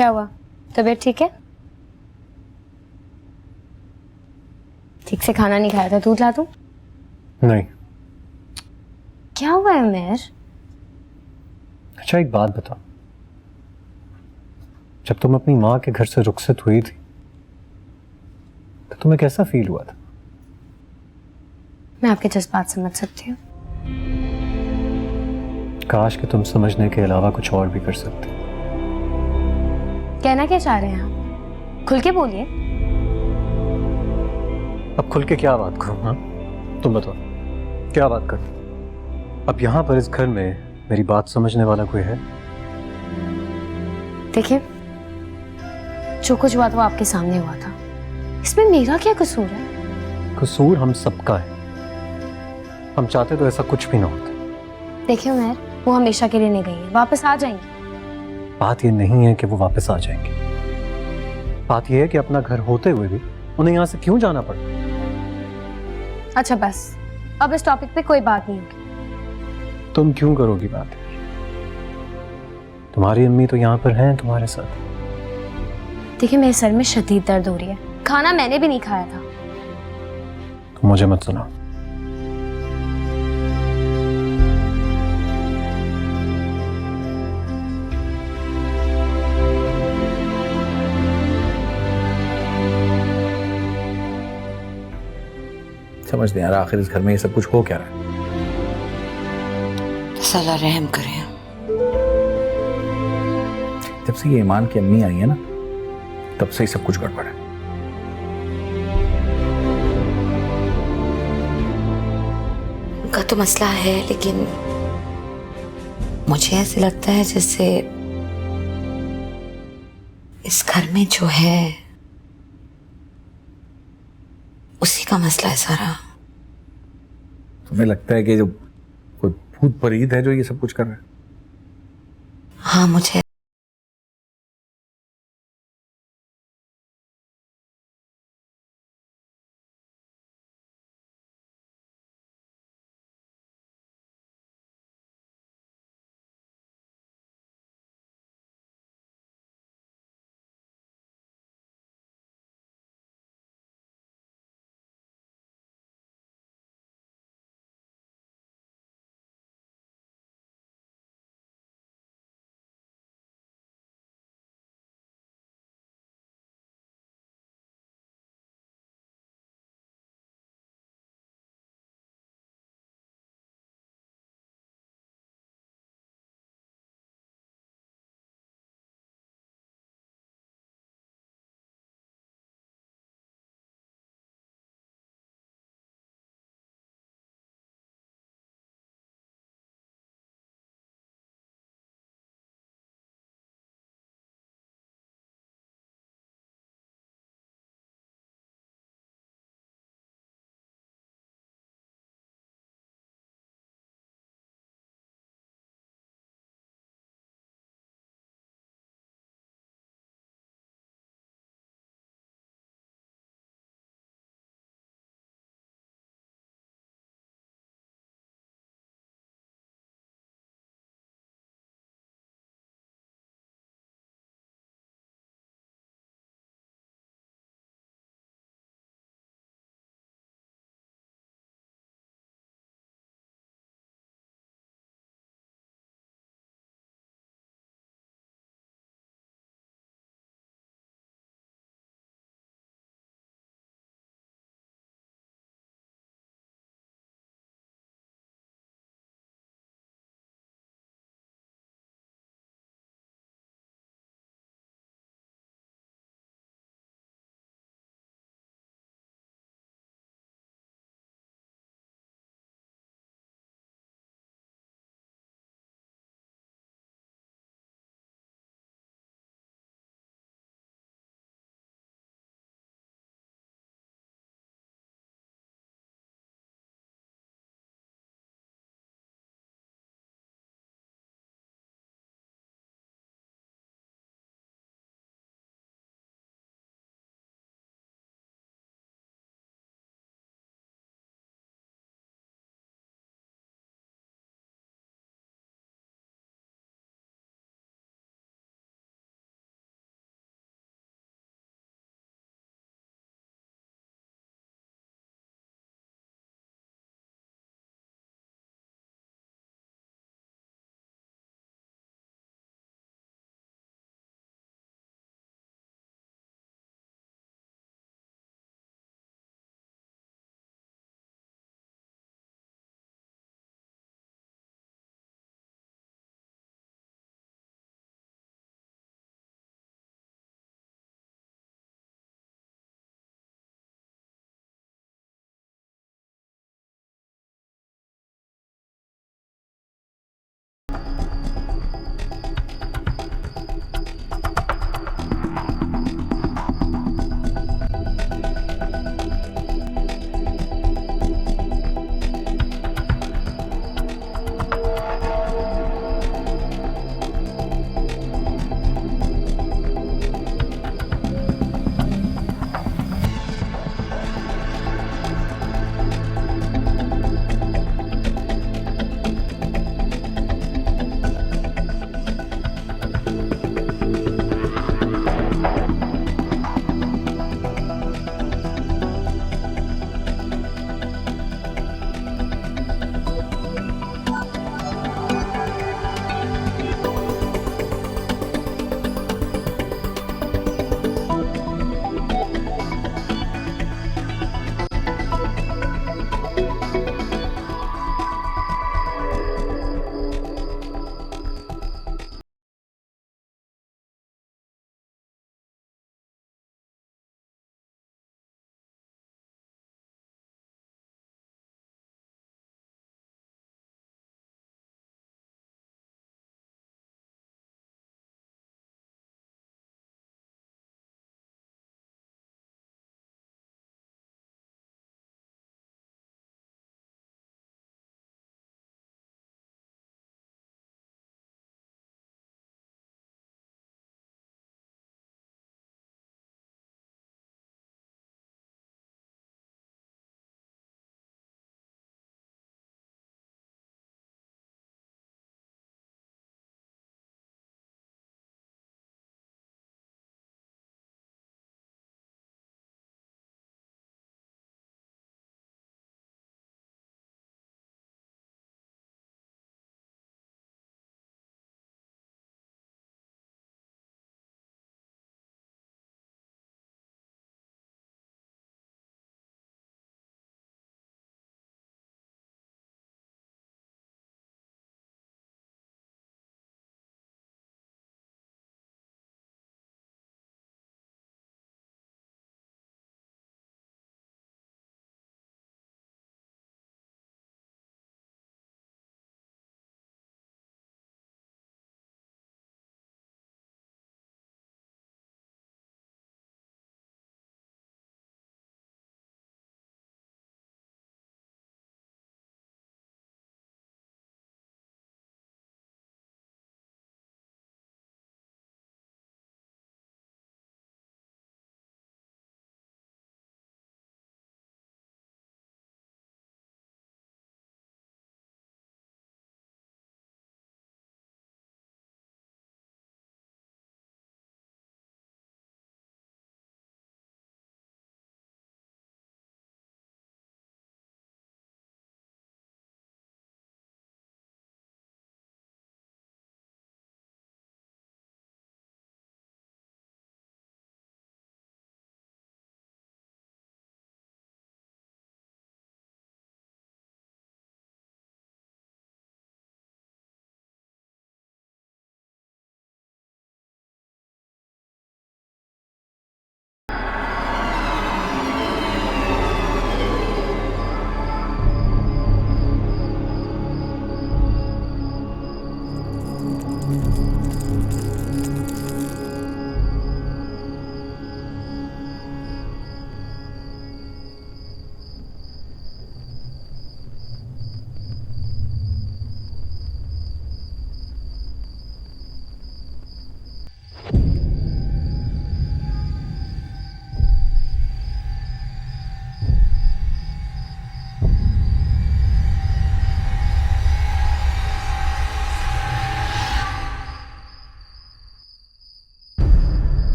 क्या हुआ? तबीयत ठीक है? ठीक से खाना नहीं खाया था, दूध ला दूं? नहीं। क्या हुआ है उमेर? अच्छा एक बात बता, जब तुम अपनी माँ के घर से रुखसत हुई थी तो तुम्हें कैसा फील हुआ था? मैं आपके जज्बात समझ सकती हूँ। काश कि तुम समझने के अलावा कुछ और भी कर सकते। कहना क्या चाह रहे हैं आप? खुल के बोलिए। अब खुल के क्या बात करूं? हाँ, तुम बताओ क्या बात करूं? अब यहाँ पर इस घर में मेरी बात समझने वाला कोई है? देखिए, जो कुछ हुआ था वो आपके सामने हुआ था। इसमें मेरा क्या कसूर है? कसूर हम सबका है। हम चाहते तो ऐसा कुछ भी ना होता। देखिए उमेर, वो हमेशा के लिए नहीं गई है, वापस आ जाएंगी। बात ये नहीं है कि वो वापस आ जाएंगे, बात यह है कि अपना घर होते हुए भी उन्हें यहाँ से क्यों जाना पड़ा। अच्छा बस, अब इस टॉपिक पे कोई बात नहीं होगी। तुम क्यों करोगी बात? तुम्हारी अम्मी तो यहाँ पर हैं तुम्हारे साथ। देखिए, मेरे सर में शदीद दर्द हो रही है, खाना मैंने भी नहीं खाया था। तो मुझे मत सुनाओ। समझ नहीं आ रहा आखिर इस घर में ये सब कुछ हो क्या रहा है। अल्लाह रहम करे। जब से ये ईमान की अम्मी आई है ना, तब से ही सब कुछ गड़बड़ है। उनका तो मसला है, लेकिन मुझे ऐसे लगता है जैसे इस घर में जो है उसी का मसला है सारा। तुम्हें लगता है कि जो कोई भूत परीत है जो ये सब कुछ कर रहा है? हाँ, मुझे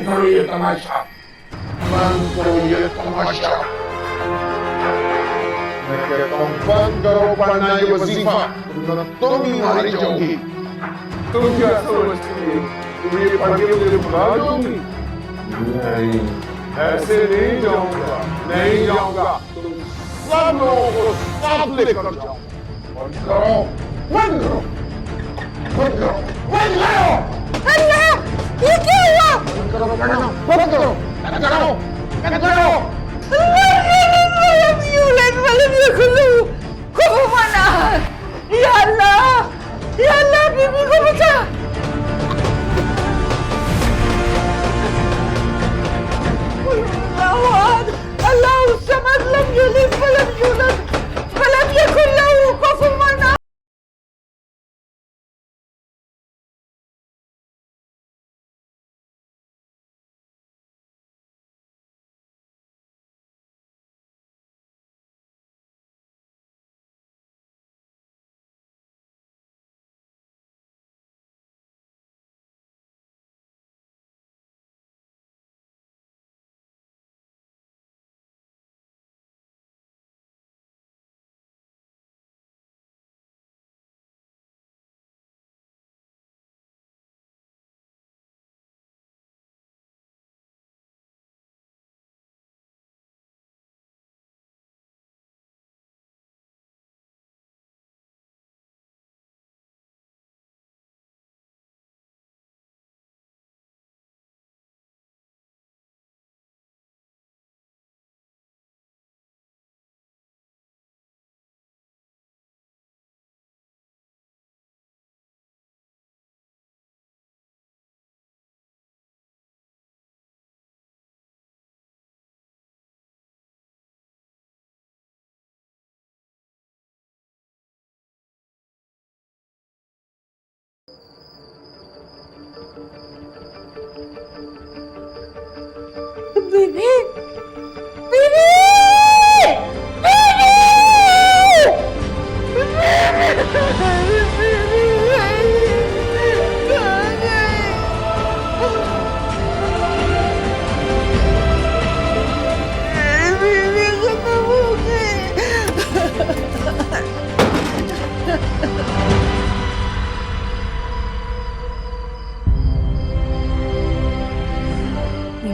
करो ये तमाशा, बंद करो ये तमाशा। मैं कहता हूँ बंद करो पढ़ना ये वजीफा, वरना तुम ही मारी जाओगी। तुम क्या समझती हो तुम ये पढ़ के मुझे भुला जाओगी? नहीं, ऐसे नहीं जाऊंगा, नहीं जाऊंगा। तुम सब लोगों को सब लेकर जाओ। बंद करो, बंद करो, बंद करो, बंद करो। अल्लाह, ये क्या हुआ? बंद करो पढ़ना, बंद करो, बंद करो, बंद करो। या अल्लाह बीबी को बचा। अल्लाह उसमद लम यलिद वलम यूलद वलम यकुन लहू कुफुवन अहद। बीबी, बीबी,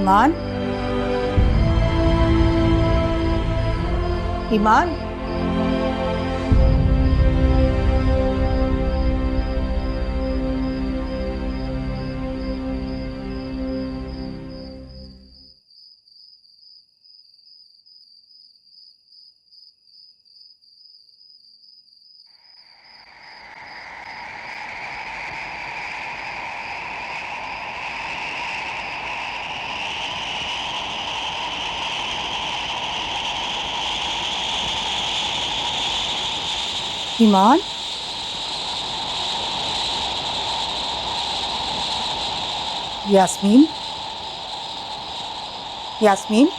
ईमान, ईमान, ईमान, यास्मीन, यास्मीन,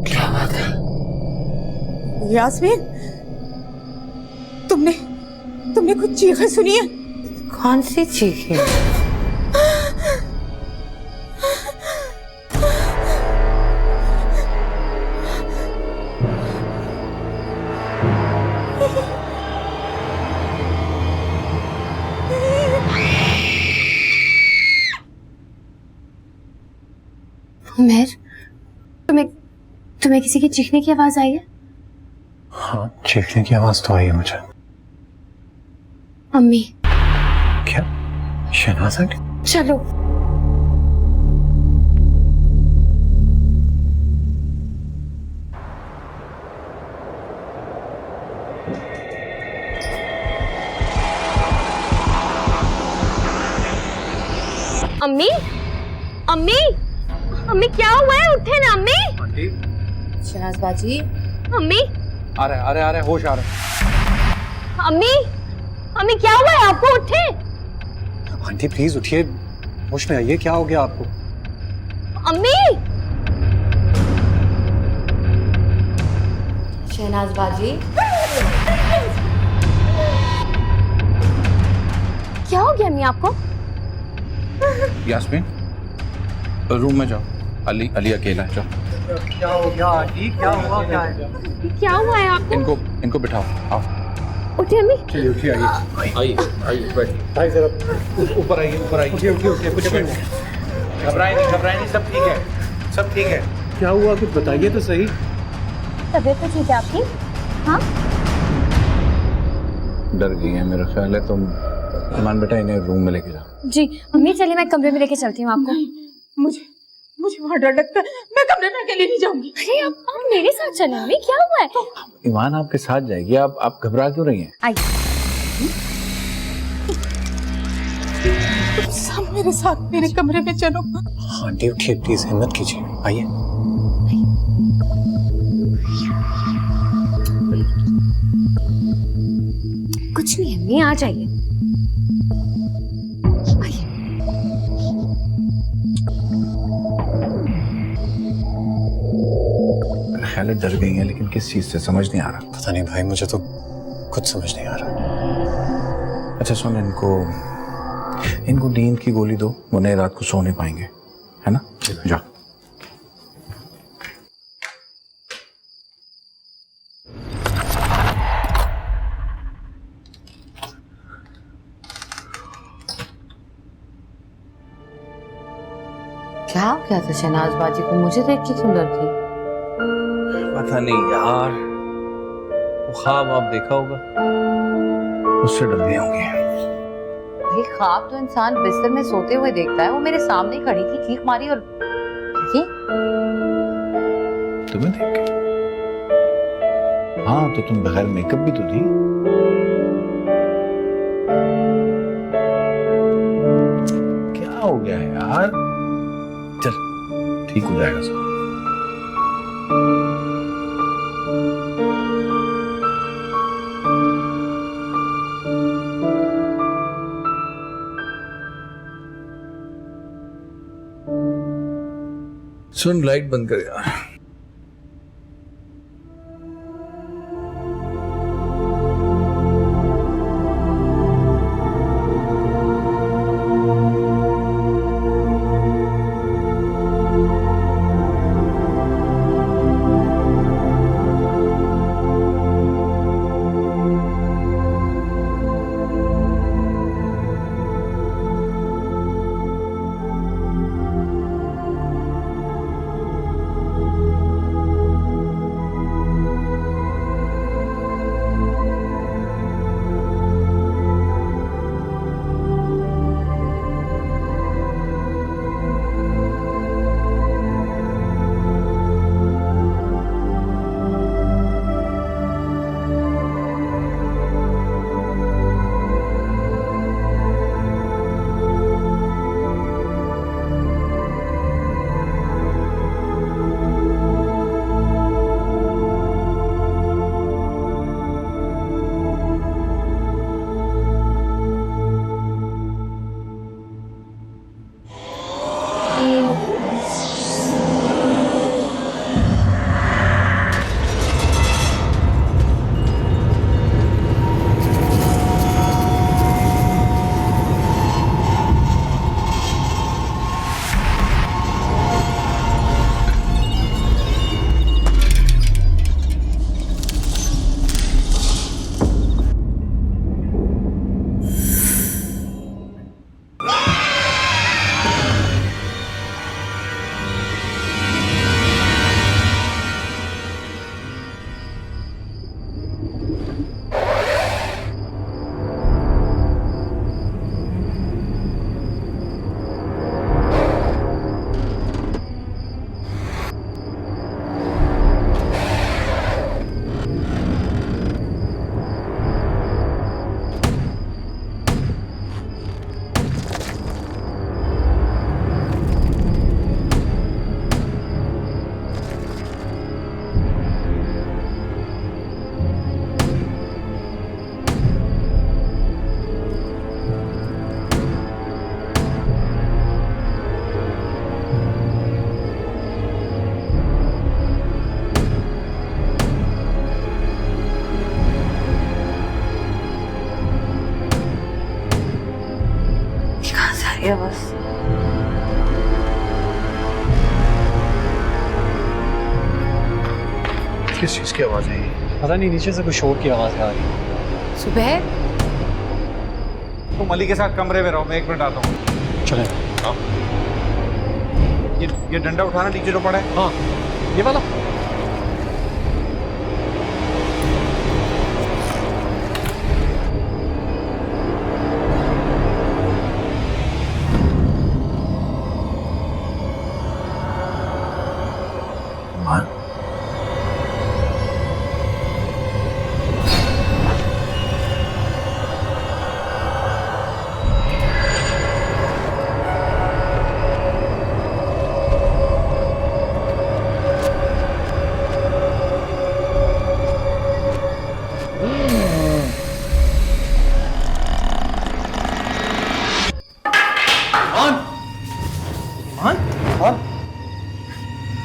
क्या बात है? यास्मीन, तुमने तुमने कुछ चीखें सुनी है? कौन सी चीखें? उमेर, तुम्हें तुम्हें किसी के चीखने की आवाज आई है? हाँ, चीखने की आवाज तो आई है मुझे। अम्मी क्या? शहनाज आंटी? चलो। अम्मी अम्मी अम्मी क्या हुआ है? उठे ना अम्मी। शहनाज बाजी, अम्मी आ रहे होश आ रहे। अम्मी अम्मी क्या हुआ है आपको? उठे। आंटी प्लीज उठिए, होश में आइए, क्या हो गया आपको? अम्मी शहनाज बाजी, क्या हो गया अम्मी आपको? यास्मीन, रूम में जाओ। अली अकेला है, जाओ। क्या हो गया आंटी? क्या हुआ? क्या है? क्या हुआ है आपको? इनको बिठाओ, आओ। उठे अम्मी। चलिए उठिए, आइए बैठिए। भाई जरा ऊपर आइए। उठिए कुछ घबराए नहीं, सब ठीक है, सब ठीक है। क्या हुआ, कुछ बताइए तो सही। तबीयत तो ठीक है आपकी? हाँ डर गई है मेरा ख्याल है। तुम ईमान बेटा इन्हें रूम में लेके जाओ। जी अम्मी, चलिए मैं कमरे में लेके चलती हूँ आपको। मुझे वहाँ डर लगता है, मैं कमरे में अकेली नहीं जाऊंगी। अरे आप मेरे साथ चलें अम्मी, क्या हुआ है? ईमान आपके साथ जाएगी, आप घबरा क्यों रही हैं? आइए। सब मेरे साथ मेरे कमरे में चलो। आंटी उठिए प्लीज, हिम्मत कीजिए, आइए। कुछ नहीं अम्मी, आ जाइए। आइए। ख्याल है डर गई हैं, लेकिन किस चीज से समझ नहीं आ रहा। पता नहीं भाई, मुझे तो कुछ समझ नहीं आ रहा। अच्छा सुन, इनको नींद की गोली दो, वो नई रात को सो नहीं पाएंगे, है ना? जाओ। क्या हो गया था शहनाज बाजी को? मुझे देख के क्यों डरती? पता नहीं यार, वो ख्वाब आप देखा होगा, उससे डर गए होंगे। भाई ख्वाब तो इंसान बिस्तर में सोते हुए देखता है। वो मेरे सामने ही खड़ी थी, चीख मारी और देखिए। तुम्हें देख के? हाँ, तो तुम बगैर मेकअप भी तो थी। क्या हो गया है यार? चल, ठीक हो जाएगा सब। सुन, लाइट बंद कर यार। है बस। किस चीज की आवाज है ये? पता नहीं, नीचे से कुछ शोर की आवाज आ रही है। सुबह तुम अली के साथ कमरे में रहो, मैं 1 मिनट आता हूँ। चले। आओ। ये डंडा उठाना नीचे जो पड़ा है। हाँ, ये वाला।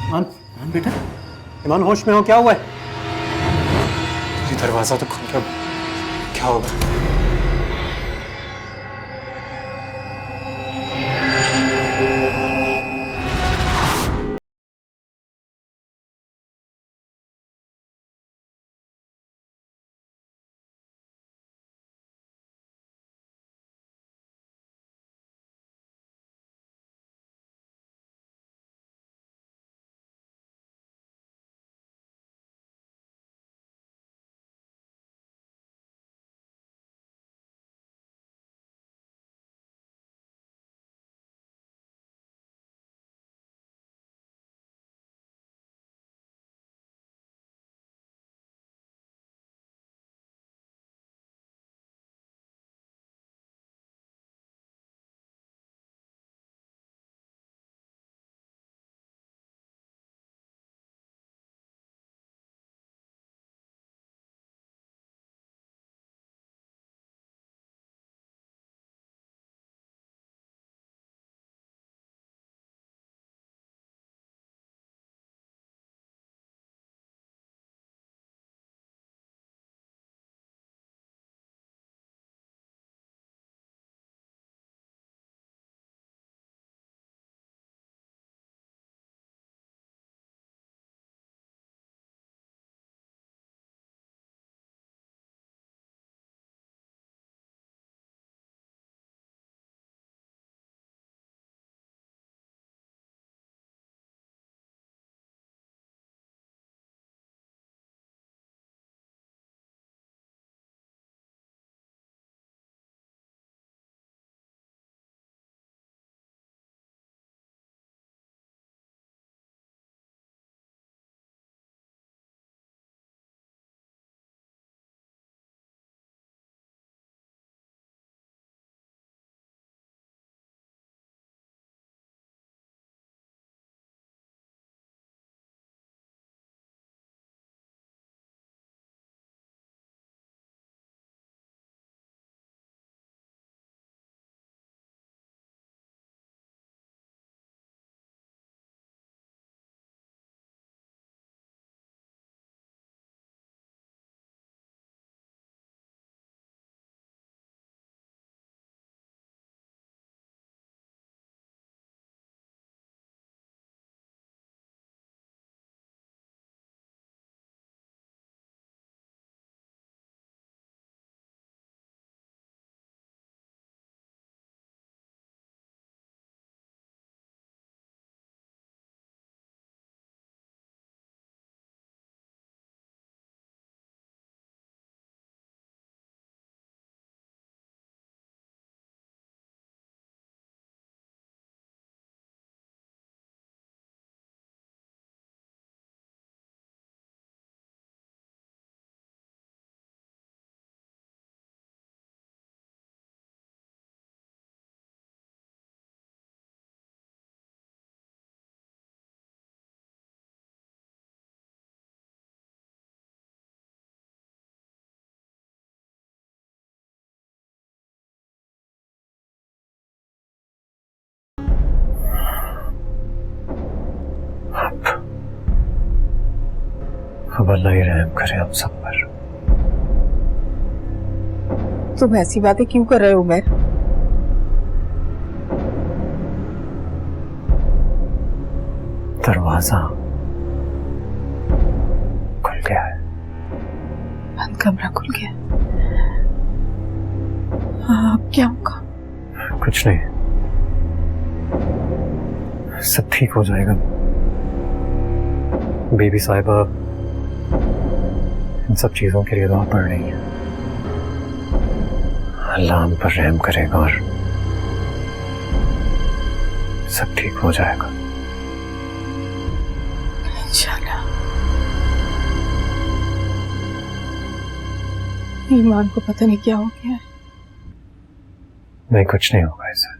ईमान बेटा, ईमान होश में हो? क्या हुआ है? ये दरवाजा तो खुल गया, क्या होगा? अब अल्लाह ही रहम करे हम सब पर। तुम ऐसी बातें क्यों कर रहे हो उमर? दरवाजा खुल गया है। बंद कमरा खुल गया। हाँ, अब क्या होगा? कुछ नहीं, सब ठीक हो जाएगा। बेबी साहिबा इन सब चीजों के लिए दुआ पड़ रही है। अल्लाह हम पर रहम करेगा और सब ठीक हो जाएगा इंशाल्लाह। ईमान को पता नहीं क्या हो गया है। नहीं, कुछ नहीं होगा इसे।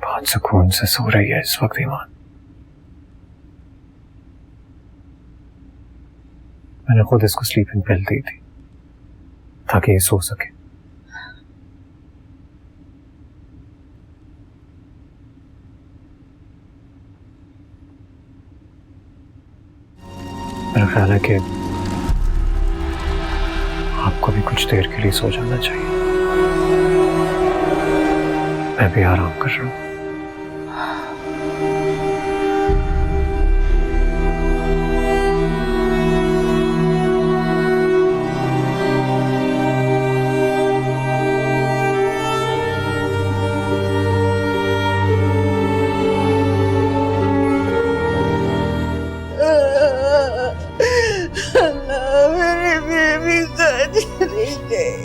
बहुत सुकून से सो रही है इस वक्त ईमान। मैंने खुद इसको स्लीपिंग पिल दी थी ताकि ये सो सके। मेरा ख्याल है कि आपको भी कुछ देर के लिए सो जाना चाहिए। मैं भी आराम कर रहा हूं। मेरी बेबी का चली गई।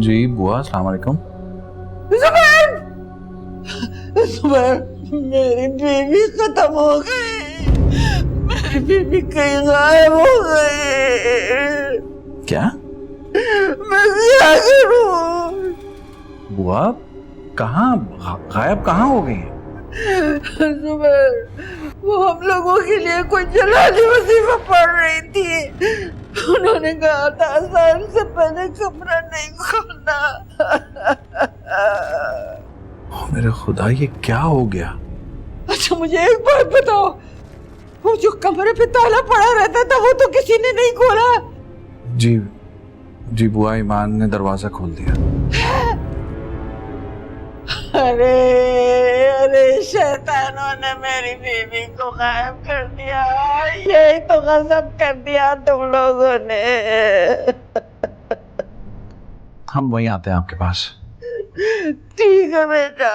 जी बुआ, अस्सलाम वालेकुम। जुबैर, मेरी बेबी खत्म हो गई। मेरी बेबी कहीं गायब हो गई। क्या मैं क्या करूं? बुआ, कहाँ गायब कहाँ हो गई? जुबैर, वो हम लोगों के लिए कोई जलाली वजीफा पढ़ रही थी। उन्होंने कहा था अज़ान से पहले कमरा नहीं खोलना। मेरे खुदा, ये क्या हो गया? अच्छा, मुझे एक बात बताओ, वो जो कमरे पे ताला पड़ा रहता था वो तो किसी ने नहीं खोला? जी बुआ, ईमान ने दरवाजा खोल दिया। अरे शैतानों ने मेरी बीवी को गायब कर दिया। यही तो गजब कर दिया तुम लोगों ने। हम वहीं आते हैं आपके पास। ठीक है बेटा,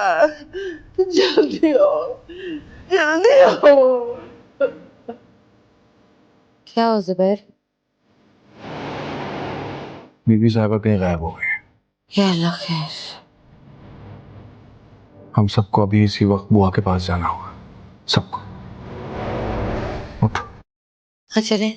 जल्दी आओ, जल्दी आओ। क्या हो जुबैर? बीबी साहिबा कहीं गायब हो गई। या अल्लाह खैर। हम सबको अभी इसी वक्त बुआ के पास जाना होगा, सबको। उठो। हाँ चले।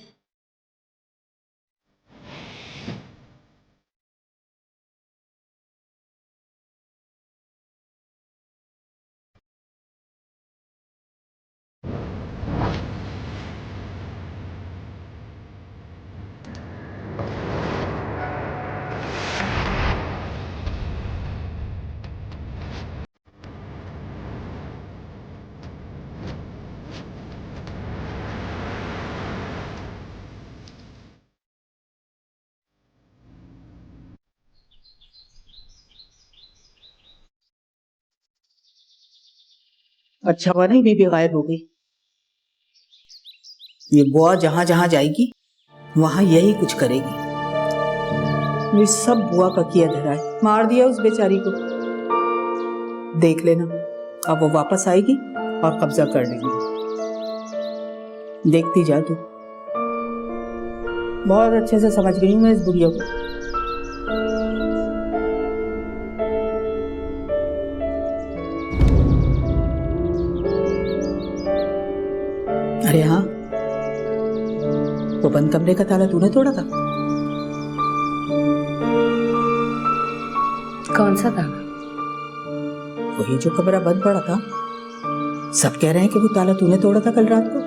अच्छा हुआ नहीं बीबी गायब हो गई। ये बुआ जहां जहां जाएगी वहां यही कुछ करेगी। ये सब बुआ का किया धरा है। मार दिया उस बेचारी को। देख लेना, अब वो वापस आएगी और कब्जा कर लेगी। देखती जा तू। बहुत अच्छे से समझ गई हूं मैं इस बुढ़िया को। अरे हाँ, वो बंद कमरे का ताला तूने तोड़ा था? कौन सा ताला? वही जो कमरा बंद पड़ा था, सब कह रहे हैं कि वो ताला तूने तोड़ा था कल रात को।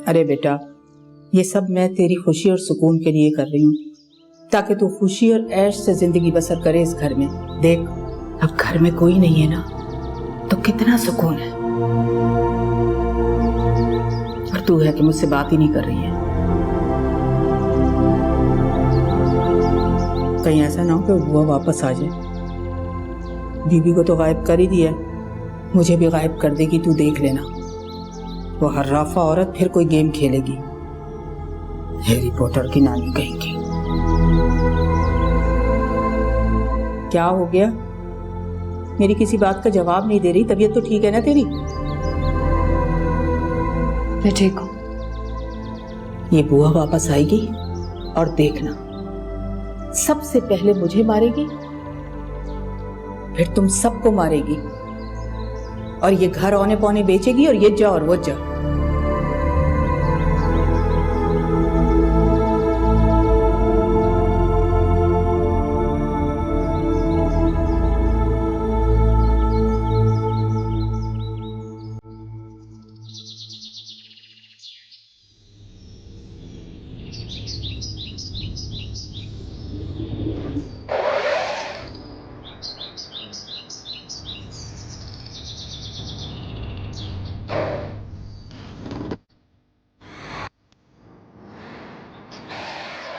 अरे बेटा, ये सब मैं तेरी खुशी और सुकून के लिए कर रही हूँ, ताकि तू खुशी और ऐश से जिंदगी बसर करे इस घर में। देख, अब घर में कोई नहीं है ना, तो कितना सुकून है। और तू है कि मुझसे बात ही नहीं कर रही है। कहीं ऐसा ना हो कि बुआ वापस आ जाए। बीबी को तो गायब कर ही दिया, मुझे भी गायब कर देगी, तू देख लेना। वो हर्राफा औरत फिर कोई गेम खेलेगी, हैरी पॉटर की नानी कहेंगी। क्या हो गया? मेरी किसी बात का जवाब नहीं दे रही। तबीयत तो ठीक है ना तेरी? मैं ठीक हूँ। ये बुआ वापस आएगी और देखना, सबसे पहले मुझे मारेगी, फिर तुम सबको मारेगी, और ये घर औने पौने बेचेगी, और ये जा और वो जा।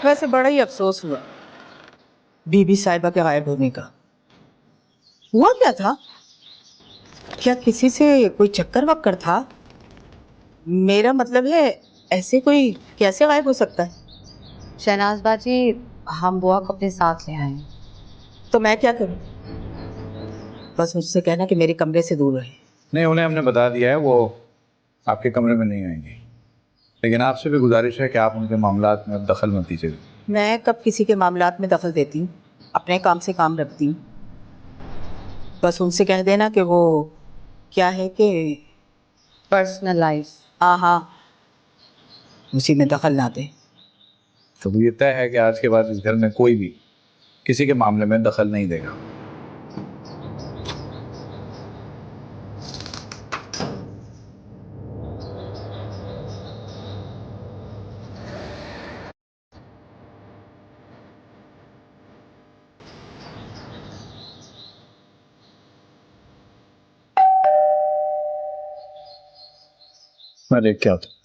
वैसे बड़ा ही अफसोस हुआ बीबी साहिबा के गायब होने का। हुआ क्या था? क्या किसी से कोई चक्कर वक्कर था? मेरा मतलब है, ऐसे कोई कैसे गायब हो सकता है? शहनाज बाजी, हम बुआ को अपने साथ ले आए। तो मैं क्या करूं? बस मुझसे कहना कि मेरे कमरे से दूर रहे। नहीं, उन्हें हमने बता दिया है, वो आपके कमरे में नहीं आएंगे। लेकिन आपसे भी गुजारिश है कि आप उनके मामलात में अब दखल मत दीजिए। मैं कब किसी के मामलात में दखल देती हूँ? अपने काम से काम रखती हूँ। बस उनसे कह देना कि वो क्या है कि पर्सनल लाइफ। हाँ हाँ, उसी में दखल ना दे। तो ये तय है कि आज के बाद इस घर में कोई भी किसी के मामले में दखल नहीं देगा। मैं देख के आता हूं।